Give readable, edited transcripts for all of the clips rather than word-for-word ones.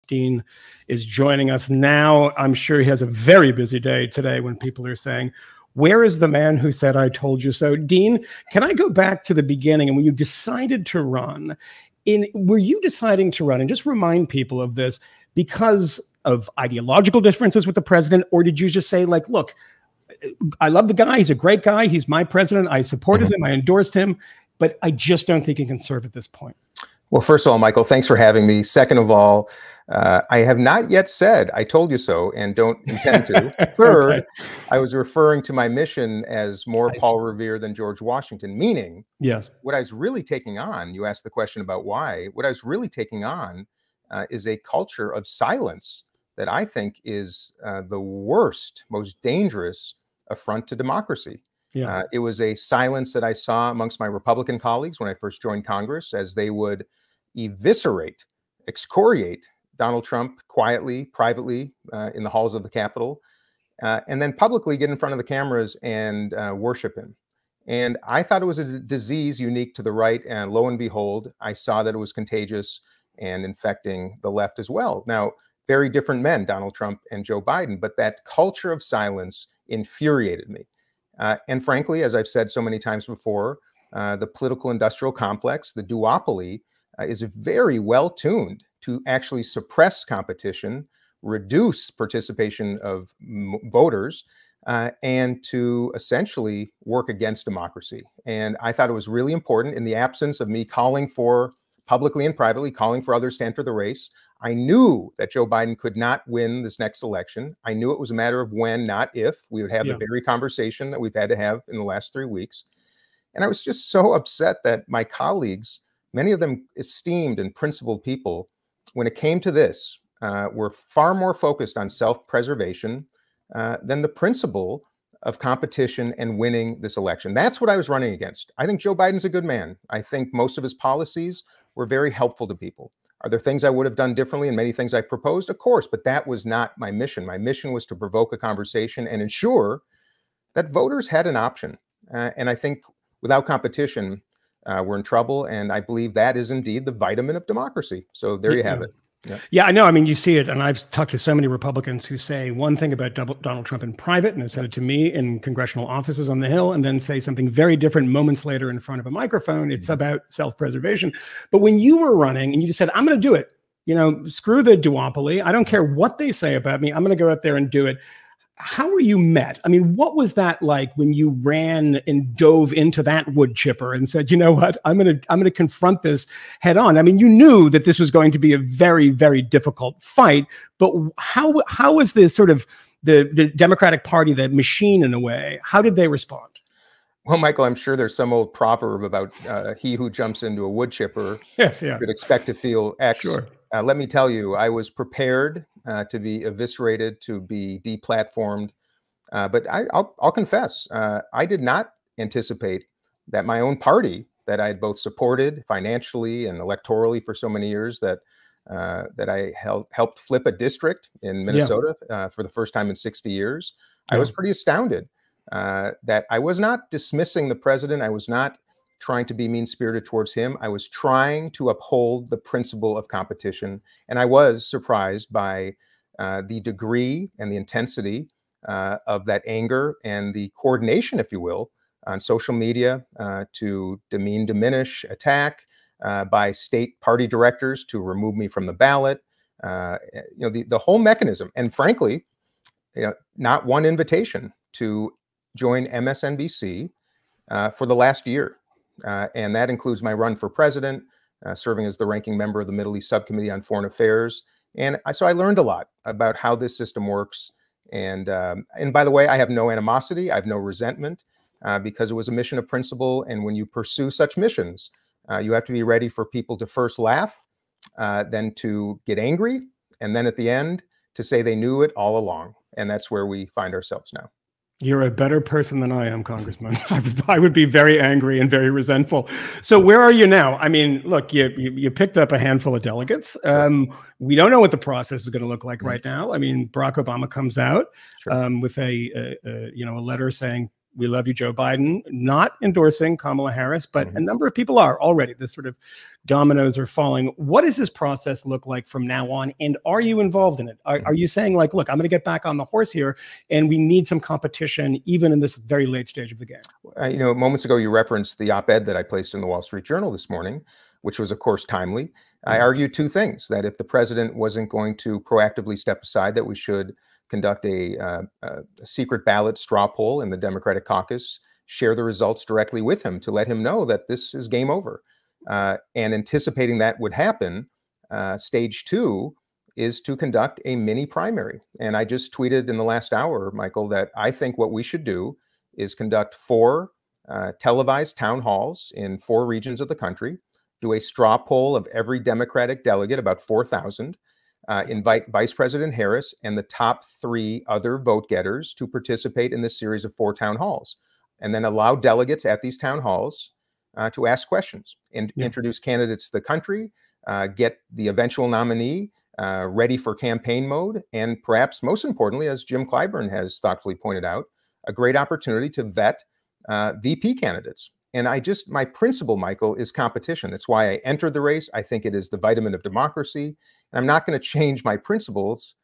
Dean is joining us now. I'm sure he has a very busy day today when people are saying, where is the man who said, I told you so? Dean, can I go back to the beginning? And when you decided to run, were you deciding to run, and just remind people of this, because of ideological differences with the president, or did you just say, like, look, I love the guy, he's a great guy, he's my president, I supported him, I endorsed him, but I just don't think he can serve at this point? Well, first of all, Michael, thanks for having me. Second of all, I have not yet said I told you so and don't intend to. Third, okay. I was referring to my mission as more Paul Revere than George Washington, meaning yes, what I was really taking on, you asked the question about why, what I was really taking on is a culture of silence that I think is the worst, most dangerous affront to democracy. Yeah. It was a silence that I saw amongst my Republican colleagues when I first joined Congress, as they would eviscerate, excoriate Donald Trump quietly, privately in the halls of the Capitol, and then publicly get in front of the cameras and worship him. And I thought it was a disease unique to the right, and lo and behold, I saw that it was contagious and infecting the left as well. Now, very different men, Donald Trump and Joe Biden, but that culture of silence infuriated me. And frankly, as I've said so many times before, the political industrial complex, the duopoly, is very well tuned to actually suppress competition, reduce participation of voters, and to essentially work against democracy. And I thought it was really important, in the absence of me calling for, publicly and privately, calling for others to enter the race. I knew that Joe Biden could not win this next election. I knew it was a matter of when, not if, we would have the very conversation that we've had to have in the last 3 weeks. And I was just so upset that my colleagues, many of them esteemed and principled people, when it came to this, were far more focused on self-preservation than the principle of competition and winning this election. That's what I was running against. I think Joe Biden's a good man. I think most of his policies were very helpful to people. Are there things I would have done differently and many things I proposed? Of course, but that was not my mission. My mission was to provoke a conversation and ensure that voters had an option. And I think without competition, we're in trouble. And I believe that is indeed the vitamin of democracy. So there you have it. Yeah, I know. I mean, you see it. And I've talked to so many Republicans who say one thing about Donald Trump in private and have said it to me in congressional offices on the Hill, and then say something very different moments later in front of a microphone. It's about self-preservation. But when you were running and you just said, I'm going to do it, you know, screw the duopoly. I don't care what they say about me. I'm going to go out there and do it. How were you met? I mean, what was that like when you ran and dove into that wood chipper and said, you know what, I'm going to confront this head on? I mean, you knew that this was going to be a very, very difficult fight, but how was this sort of the Democratic Party, the machine in a way, how did they respond? Well, Michael, I'm sure there's some old proverb about he who jumps into a wood chipper could expect to feel X. Sure. Let me tell you, I was prepared to be eviscerated, to be deplatformed. But I'll confess, I did not anticipate that my own party, that I had both supported financially and electorally for so many years, that I helped flip a district in Minnesota for the first time in 60 years. I was pretty astounded that I was not dismissing the president. I was not trying to be mean-spirited towards him. I was trying to uphold the principle of competition. And I was surprised by the degree and the intensity of that anger and the coordination, if you will, on social media to demean, diminish, attack by state party directors to remove me from the ballot. You know, the whole mechanism. And frankly, you know, not one invitation to join MSNBC for the last year. And that includes my run for president, serving as the ranking member of the Middle East Subcommittee on Foreign Affairs. And so I learned a lot about how this system works. And by the way, I have no animosity. I have no resentment because it was a mission of principle. And when you pursue such missions, you have to be ready for people to first laugh, then to get angry, and then at the end to say they knew it all along. And that's where we find ourselves now. You're a better person than I am, Congressman. I would be very angry and very resentful. So where are you now? I mean, look, you picked up a handful of delegates. We don't know what the process is going to look like right now. I mean, Barack Obama comes out with a letter saying, we love you, Joe Biden, not endorsing Kamala Harris, but a number of people are already. The sort of dominoes are falling. What does this process look like from now on? And are you involved in it? Are you saying like, look, I'm going to get back on the horse here and we need some competition even in this very late stage of the game? Moments ago, you referenced the op-ed that I placed in the Wall Street Journal this morning, which was, of course, timely. I argued two things: that if the president wasn't going to proactively step aside, that we should conduct a secret ballot straw poll in the Democratic caucus, share the results directly with him to let him know that this is game over. And anticipating that would happen, stage two is to conduct a mini primary. And I just tweeted in the last hour, Michael, that I think what we should do is conduct 4 televised town halls in 4 regions of the country, do a straw poll of every Democratic delegate, about 4,000, invite Vice President Harris and the top 3 other vote getters to participate in this series of 4 town halls, and then allow delegates at these town halls to ask questions and introduce candidates to the country, get the eventual nominee ready for campaign mode, and perhaps most importantly, as Jim Clyburn has thoughtfully pointed out, a great opportunity to vet VP candidates. And my principle, Michael, is competition. That's why I entered the race. I think it is the vitamin of democracy. And I'm not going to change my principles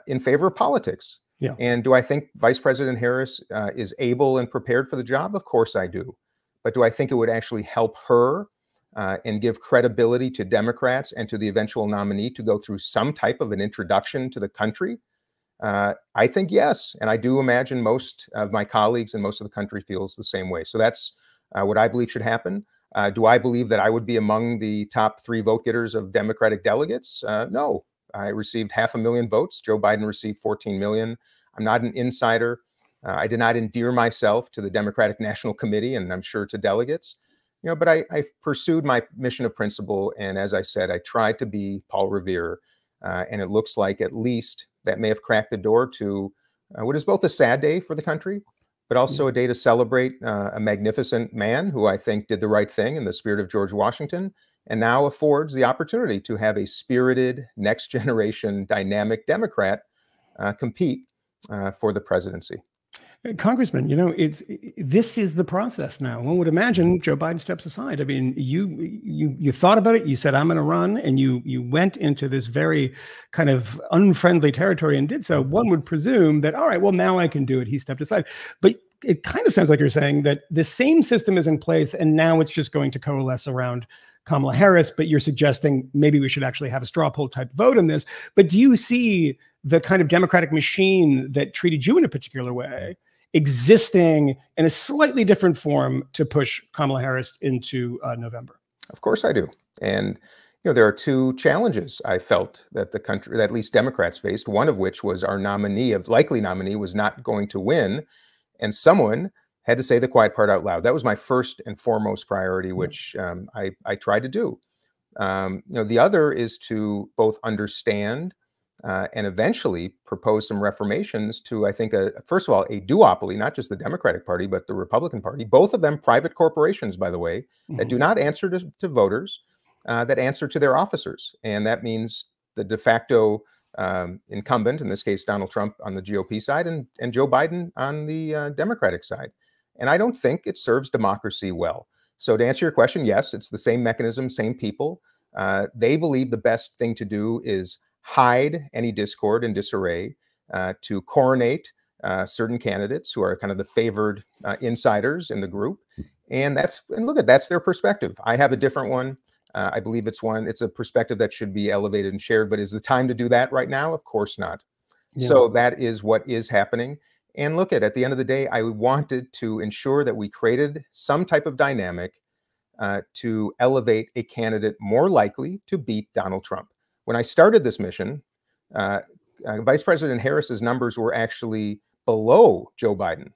in favor of politics. Yeah. And do I think Vice President Harris is able and prepared for the job? Of course I do. But do I think it would actually help her and give credibility to Democrats and to the eventual nominee to go through some type of an introduction to the country? I think yes. And I do imagine most of my colleagues and most of the country feels the same way. So that's what I believe should happen. Do I believe that I would be among the top 3 vote getters of Democratic delegates? No. I received 500,000 votes. Joe Biden received 14 million. I'm not an insider. I did not endear myself to the Democratic National Committee, and I'm sure to delegates. But I pursued my mission of principle, and as I said, I tried to be Paul Revere, and it looks like at least that may have cracked the door to what is both a sad day for the country, but also a day to celebrate a magnificent man who I think did the right thing in the spirit of George Washington, and now affords the opportunity to have a spirited, next generation, dynamic Democrat compete for the presidency. Congressman, this is the process now. One would imagine Joe Biden steps aside. I mean, you thought about it. You said, I'm going to run, and you went into this very kind of unfriendly territory and did so. One would presume that, all right, well, now I can do it. He stepped aside. But it kind of sounds like you're saying that the same system is in place, and now it's just going to coalesce around Kamala Harris, but you're suggesting maybe we should actually have a straw poll type vote on this. But do you see the kind of Democratic machine that treated you in a particular way existing in a slightly different form to push Kamala Harris into November? Of course I do. And there are 2 challenges I felt that the country, that at least Democrats faced, one of which was our likely nominee was not going to win, and someone had to say the quiet part out loud. That was my first and foremost priority, which I tried to do. The other is to both understand and eventually propose some reformations to, I think, first of all, a duopoly, not just the Democratic Party, but the Republican Party, both of them private corporations, by the way, that do not answer to voters, that answer to their officers. And that means the de facto incumbent, in this case, Donald Trump on the GOP side, and Joe Biden on the Democratic side. And I don't think it serves democracy well. So to answer your question, yes, it's the same mechanism, same people. They believe the best thing to do is hide any discord and disarray, to coronate certain candidates who are kind of the favored insiders in the group. And look at that's their perspective. I have a different one. I believe it's a perspective that should be elevated and shared, but is the time to do that right now? Of course not. Yeah. So that is what is happening. And look at the end of the day, I wanted to ensure that we created some type of dynamic to elevate a candidate more likely to beat Donald Trump. When I started this mission, Vice President Harris's numbers were actually below Joe Biden.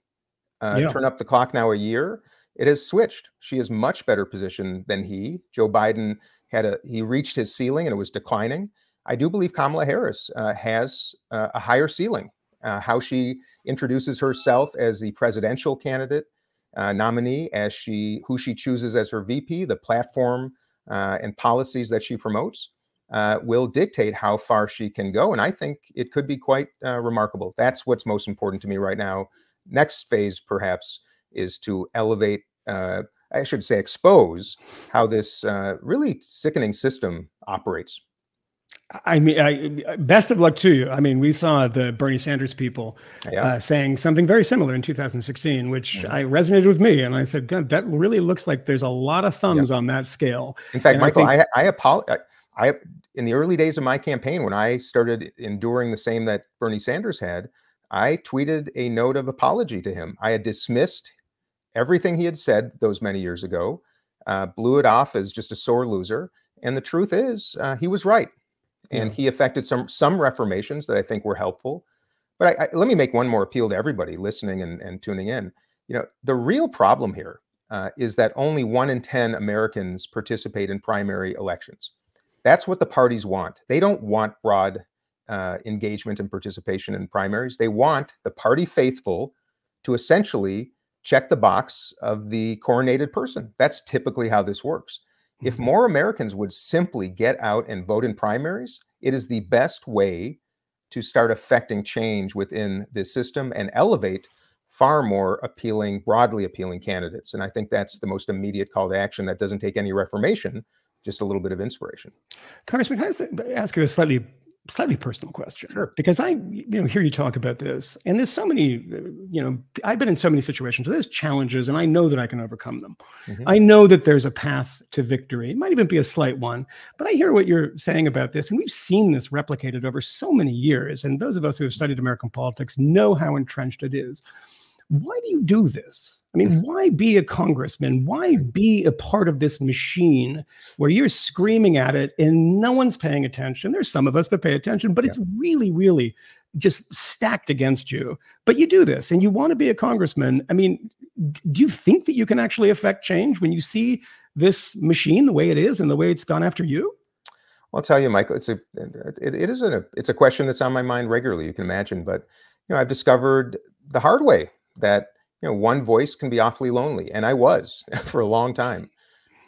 Turn up the clock now a year, it has switched. She is much better positioned than he. Joe Biden he reached his ceiling and it was declining. I do believe Kamala Harris has a higher ceiling. How she introduces herself as the presidential candidate nominee, who she chooses as her VP, the platform and policies that she promotes, will dictate how far she can go. And I think it could be quite remarkable. That's what's most important to me right now. next phase perhaps is to elevate, I should say expose how this really sickening system operates. I mean, best of luck to you. I mean, we saw the Bernie Sanders people saying something very similar in 2016, which I resonated with me. And I said, God, that really looks like there's a lot of thumbs on that scale. In fact, and Michael, I in the early days of my campaign, when I started enduring the same that Bernie Sanders had, I tweeted a note of apology to him. I had dismissed everything he had said those many years ago, blew it off as just a sore loser. And the truth is, he was right. And he effected some reformations that I think were helpful. But let me make one more appeal to everybody listening and tuning in. The real problem here is that only 1 in 10 Americans participate in primary elections. That's what the parties want. They don't want broad engagement and participation in primaries. They want the party faithful to essentially check the box of the coronated person. That's typically how this works. If more Americans would simply get out and vote in primaries, it is the best way to start affecting change within the system and elevate far more appealing, broadly appealing candidates. And I think that's the most immediate call to action that doesn't take any reformation, just a little bit of inspiration. Congressman, can I ask you a slightly personal question? Sure. Because I hear you talk about this, and there's so many, I've been in so many situations where there's challenges, and I know that I can overcome them. I know that there's a path to victory. It might even be a slight one, but I hear what you're saying about this, and we've seen this replicated over so many years. And those of us who have studied American politics know how entrenched it is. Why do you do this? I mean, why be a congressman? Why be a part of this machine where you're screaming at it and no one's paying attention? There's some of us that pay attention, but it's really, really just stacked against you. But you do this and you want to be a congressman. I mean, do you think that you can actually affect change when you see this machine the way it is and the way it's gone after you? Well, I'll tell you, Michael, it's a question that's on my mind regularly, you can imagine. But I've discovered the hard way that one voice can be awfully lonely, and I was for a long time.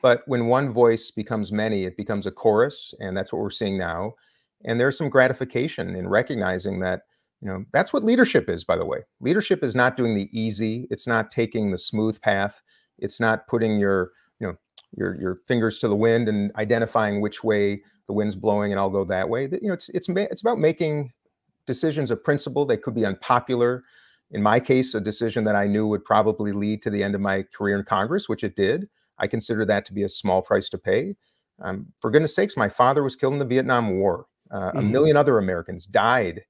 But when one voice becomes many, it becomes a chorus, and that's what we're seeing now. And there's some gratification in recognizing that that's what leadership is. By the way, leadership is not doing the easy. It's not taking the smooth path. It's not putting your fingers to the wind and identifying which way the wind's blowing, and I'll go that way. It's about making decisions of principle. They could be unpopular. In my case, a decision that I knew would probably lead to the end of my career in Congress, which it did. I consider that to be a small price to pay. For goodness sakes, my father was killed in the Vietnam War. A million other Americans died,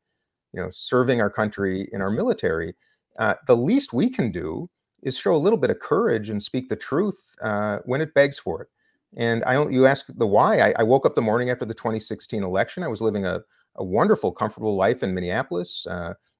serving our country in our military. The least we can do is show a little bit of courage and speak the truth when it begs for it. And you ask the why. I woke up the morning after the 2016 election. I was living a wonderful, comfortable life in Minneapolis,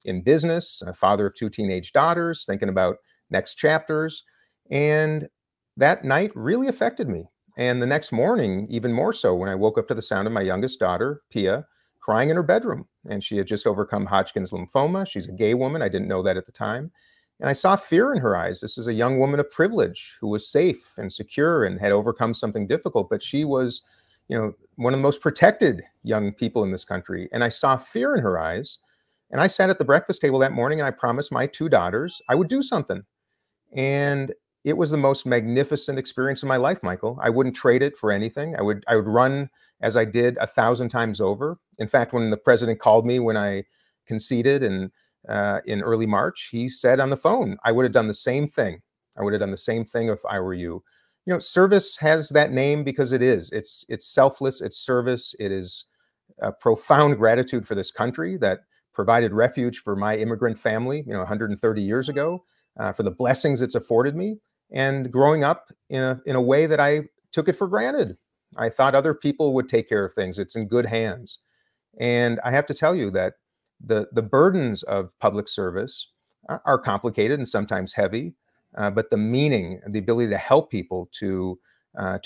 in business, a father of 2 teenage daughters, thinking about next chapters. And that night really affected me. And the next morning, even more so, when I woke up to the sound of my youngest daughter, Pia, crying in her bedroom. And she had just overcome Hodgkin's lymphoma. She's a gay woman. I didn't know that at the time. And I saw fear in her eyes. This is a young woman of privilege who was safe and secure and had overcome something difficult. But she was, one of the most protected young people in this country. And I saw fear in her eyes. And I sat at the breakfast table that morning and I promised my 2 daughters I would do something. And it was the most magnificent experience of my life, Michael. I wouldn't trade it for anything. I would run as I did 1,000 times over. In fact, when the president called me when I conceded in early March, he said on the phone, I would have done the same thing. I would have done the same thing if I were you. Service has that name because it is. It's selfless. It's service. It is a profound gratitude for this country that provided refuge for my immigrant family, 130 years ago, for the blessings it's afforded me, and growing up in a way that I took it for granted. I thought other people would take care of things. It's in good hands. And I have to tell you that the burdens of public service are complicated and sometimes heavy, but the meaning, the ability to help people, to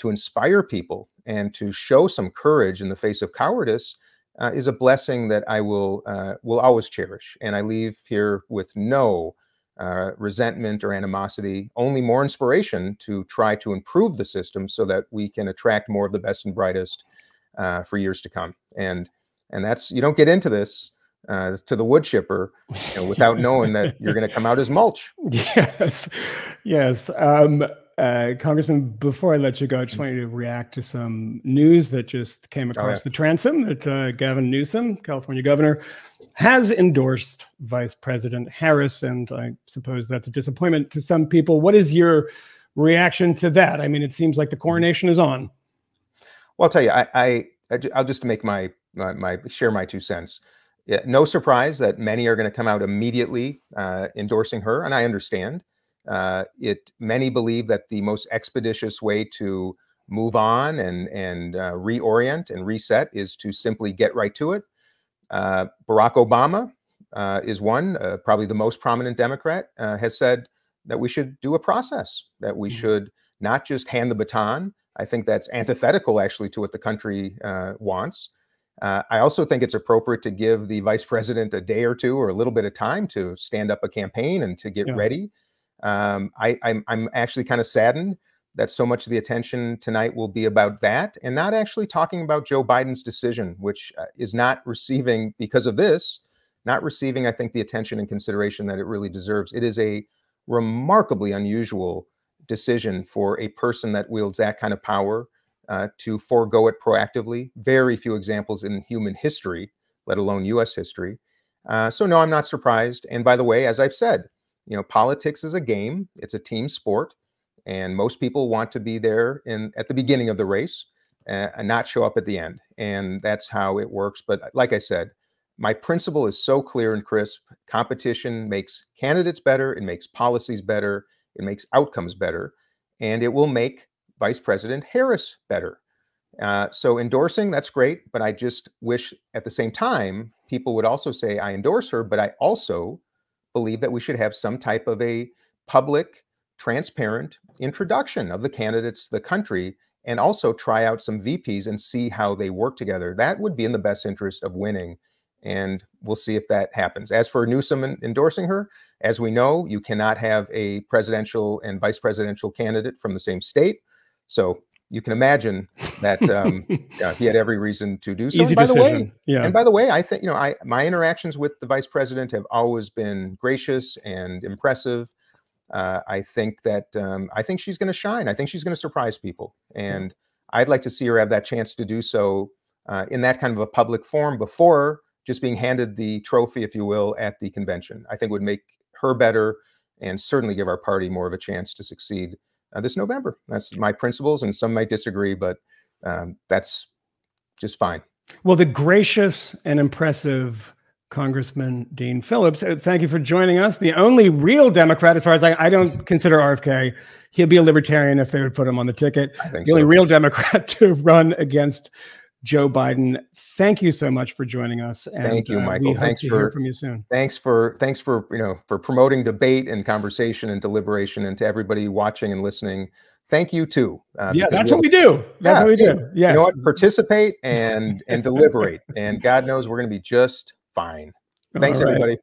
inspire people, and to show some courage in the face of cowardice is a blessing that I will always cherish. And I leave here with no resentment or animosity, only more inspiration to try to improve the system so that we can attract more of the best and brightest for years to come. And that's, you don't get into this to the wood chipper, without knowing that you're going to come out as mulch. Yes, yes. Congressman, before I let you go, I just want you to react to some news that just came across the transom that Gavin Newsom, California governor, has endorsed Vice President Harris. And I suppose that's a disappointment to some people. What is your reaction to that? I mean, it seems like the coronation is on. Well, I'll tell you, I'll just make share my 2 cents. Yeah, no surprise that many are going to come out immediately endorsing her, and I understand. Many believe that the most expeditious way to move on and reorient and reset is to simply get right to it. Barack Obama is one, probably the most prominent Democrat, has said that we should do a process, that we should not just hand the baton. I think that's antithetical, actually, to what the country wants. I also think it's appropriate to give the vice president a day or two or a little bit of time to stand up a campaign and to get ready. I'm actually kind of saddened that so much of the attention tonight will be about that and not actually talking about Joe Biden's decision, which is not receiving, because of this, not receiving, I think, the attention and consideration that it really deserves. It is a remarkably unusual decision for a person that wields that kind of power to forego it proactively. Very few examples in human history, let alone U.S. history. So no, I'm not surprised. And by the way, as I've said, politics is a game. It's a team sport. And most people want to be there at the beginning of the race and not show up at the end. And that's how it works. But like I said, my principle is so clear and crisp. Competition makes candidates better. It makes policies better. It makes outcomes better. And it will make Vice President Harris better. So endorsing, that's great. But I just wish at the same time, people would also say, I endorse her, but I also believe that we should have some type of a public, transparent introduction of the candidates, the country, and also try out some VPs and see how they work together. That would be in the best interest of winning. And we'll see if that happens. As for Newsom endorsing her, as we know, you cannot have a presidential and vice presidential candidate from the same state. So you can imagine that he had every reason to do so. Easy decision. And by the way, I think, my interactions with the vice president have always been gracious and impressive. I think she's going to shine. I think she's going to surprise people. And I'd like to see her have that chance to do so in that kind of a public forum before just being handed the trophy, if you will, at the convention. I think would make her better and certainly give our party more of a chance to succeed this November. That's my principles, and some might disagree, but that's just fine. Well, the gracious and impressive Congressman Dean Phillips, thank you for joining us. The only real Democrat, as far as I don't consider RFK. He'll be a libertarian if they would put him on the ticket. The only real Democrat to run against Joe Biden. Thank you so much for joining us. And, thank you, Michael. Thanks for hear from you soon. Thanks for for promoting debate and conversation and deliberation, and to everybody watching and listening. Thank you too. Yeah, that's what we do. That's what we do. Yes. You know what? Participate and deliberate, and God knows we're going to be just fine. Thanks, everybody.